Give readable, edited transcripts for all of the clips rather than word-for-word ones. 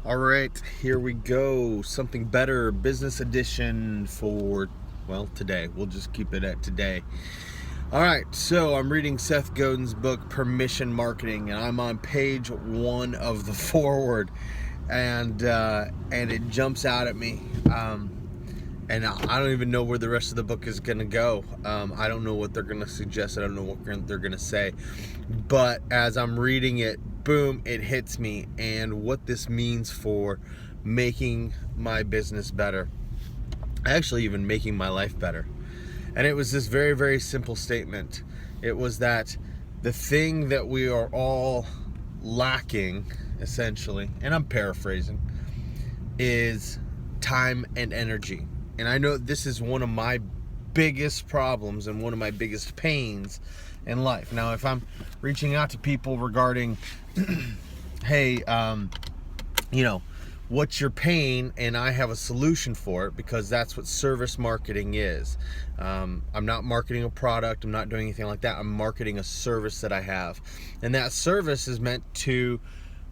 All right, here we go. Something better, business edition for, well, today. We'll just keep it at today. All right, so I'm reading Seth Godin's book, Permission Marketing, and I'm on page 1 of the foreword, and it jumps out at me. And I don't even know where the rest of the book is going to go. I don't know what they're going to suggest. I don't know what they're going to say. But as I'm reading it, boom, it hits me, and what this means for making my business better. Actually, even making my life better. And it was this very, very simple statement. It was that the thing that we are all lacking, essentially, and I'm paraphrasing, is time and energy. And I know this is one of my biggest problems and one of my biggest pains in life. Now, if I'm reaching out to people regarding, hey, what's your pain? And I have a solution for it, because that's what service marketing is. I'm not marketing a product. I'm not doing anything like that. I'm marketing a service that I have. And that service is meant to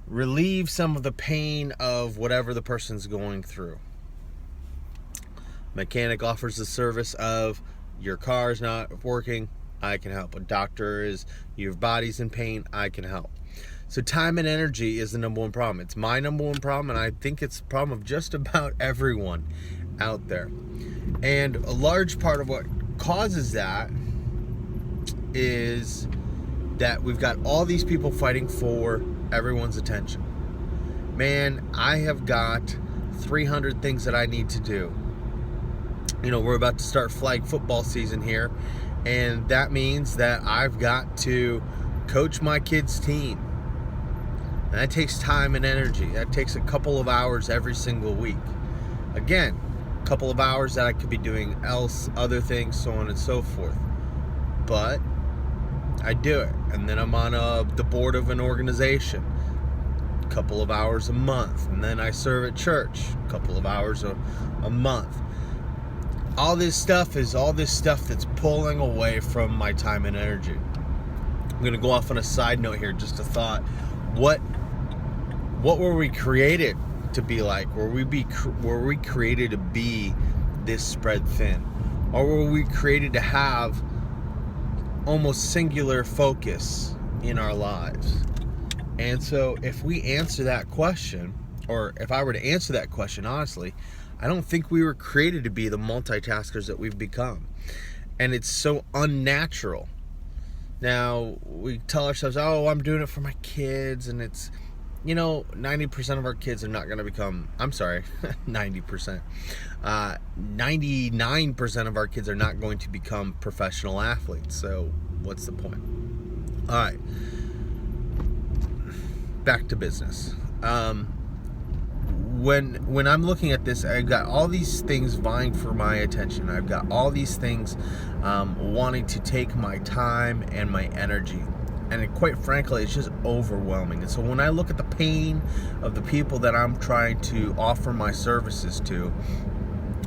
relieve some of the pain of whatever the person's going through. Mechanic offers the service of your car's not working, I can help. A doctor is your body's in pain, I can help. So time and energy is the number one problem. It's my number one problem, and I think it's the problem of just about everyone out there. And a large part of what causes that is that we've got all these people fighting for everyone's attention. Man, I have got 300 things that I need to do. We're about to start flag football season here, and that means that I've got to coach my kids' team. And that takes time and energy. That takes a couple of hours every single week. Again, a couple of hours that I could be doing other things, so on and so forth. But I do it. And then I'm on the board of an organization. A couple of hours a month. And then I serve at church. A couple of hours a month. All this stuff that's pulling away from my time and energy. I'm going to go off on a side note here, just a thought. What were we created to be like? Were we created to be this spread thin? Or were we created to have almost singular focus in our lives? And so if we answer that question, or if I were to answer that question honestly, I don't think we were created to be the multitaskers that we've become. And it's so unnatural. Now, we tell ourselves, oh, I'm doing it for my kids, and it's, 90% of our kids are not going to become, 90%. 99% of our kids are not going to become professional athletes. So what's the point? All right. Back to business. When I'm looking at this, I've got all these things vying for my attention. I've got all these things wanting to take my time and my energy. And quite frankly, it's just overwhelming. And so when I look at the pain of the people that I'm trying to offer my services to,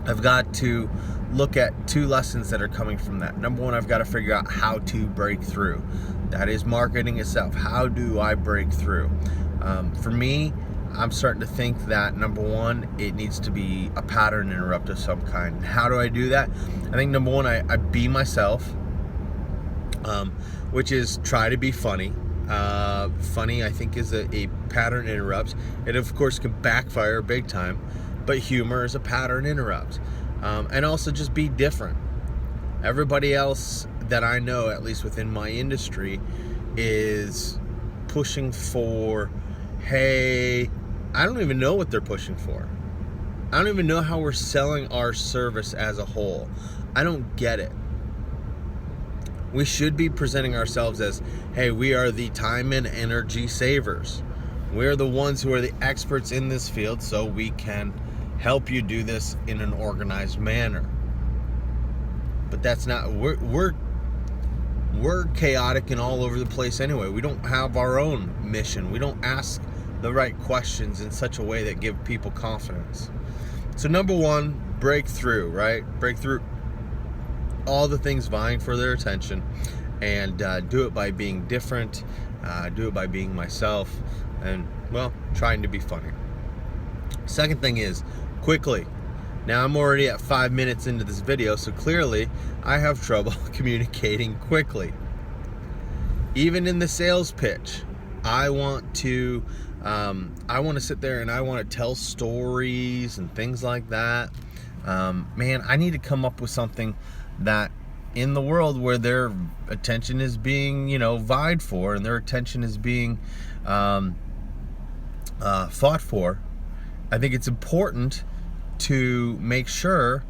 I've got to look at 2 lessons that are coming from that. Number one, I've got to figure out how to break through. That is marketing itself. How do I break through? For me, I'm starting to think that, number one, it needs to be a pattern interrupt of some kind. How do I do that? I think, number one, I be myself, which is try to be funny. Funny, I think, is a pattern interrupt. It, of course, can backfire big time, but humor is a pattern interrupt. And also just be different. Everybody else that I know, at least within my industry, is pushing for, hey, I don't even know what they're pushing for. I don't even know how we're selling our service as a whole. I don't get it. We should be presenting ourselves as, hey, we are the time and energy savers. We're the ones who are the experts in this field, so we can help you do this in an organized manner. But that's not, we're chaotic and all over the place anyway. We don't have our own mission. We don't ask the right questions in such a way that give people confidence. So number one, break through, right? Break through all the things vying for their attention, and do it by being different, I do it by being myself and, well, trying to be funny. Second thing is quickly. Now I'm already at 5 minutes into this video, so clearly I have trouble communicating quickly. Even in the sales pitch, I want to sit there and I want to tell stories and things like that. Man, I need to come up with something that in the world where their attention is being, vied for and their attention is being fought for. I think it's important to make sure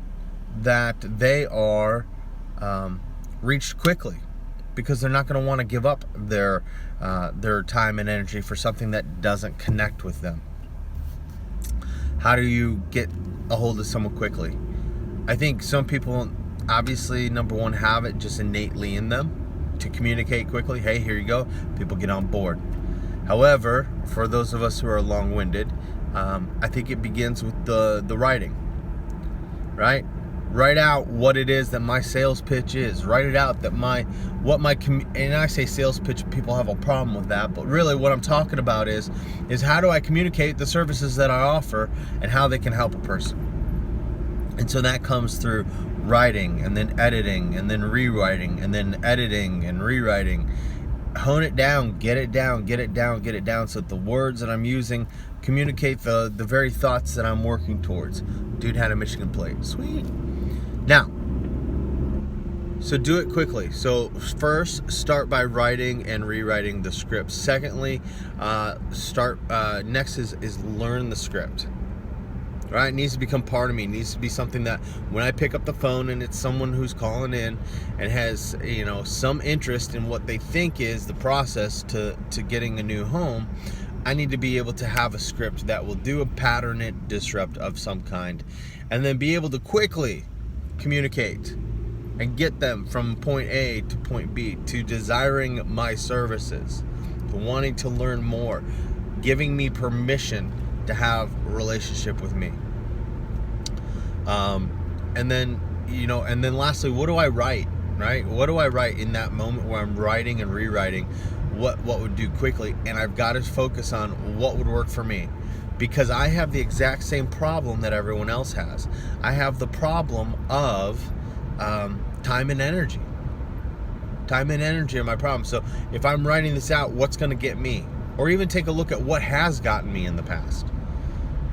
that they are reached quickly, because they're not going to want to give up their time and energy for something that doesn't connect with them. How do you get a hold of someone quickly? I think some people, obviously, number one, have it just innately in them to communicate quickly. Hey, here you go. People get on board. However, for those of us who are long-winded, I think it begins with the writing, right? Write out what it is that my sales pitch is. Write it out that and I say sales pitch, people have a problem with that, but really what I'm talking about is how do I communicate the services that I offer and how they can help a person. And so that comes through writing and then editing and then rewriting and then editing and rewriting. Hone it down, get it down so that the words that I'm using communicate the very thoughts that I'm working towards. Dude had a Michigan plate. Sweet. Now, so do it quickly. So first, start by writing and rewriting the script. Secondly, next is learn the script. Right? It needs to become part of me. It needs to be something that when I pick up the phone and it's someone who's calling in and has, some interest in what they think is the process to getting a new home, I need to be able to have a script that will do a pattern disrupt of some kind, and then be able to quickly communicate and get them from point A to point B, to desiring my services, to wanting to learn more, giving me permission to have a relationship with me. And then lastly, what do I write, right? What do I write in that moment where I'm writing and rewriting? What would do quickly? And I've got to focus on what would work for me, because I have the exact same problem that everyone else has. I have the problem of time and energy. Time and energy are my problem. So if I'm writing this out, what's going to get me? Or even take a look at what has gotten me in the past.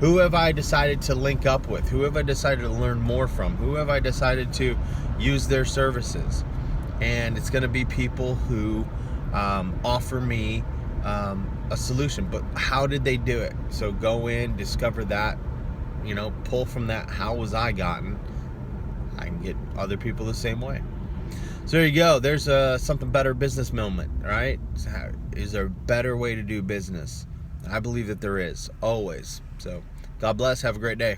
Who have I decided to link up with? Who have I decided to learn more from? Who have I decided to use their services? And it's going to be people who offer me a solution. But how did they do it? So go in, discover that, pull from that. How was I gotten? I can get other people the same way. So there you go. There's a something better business moment, right? Is there a better way to do business? I believe that there is, always. So God bless. Have a great day.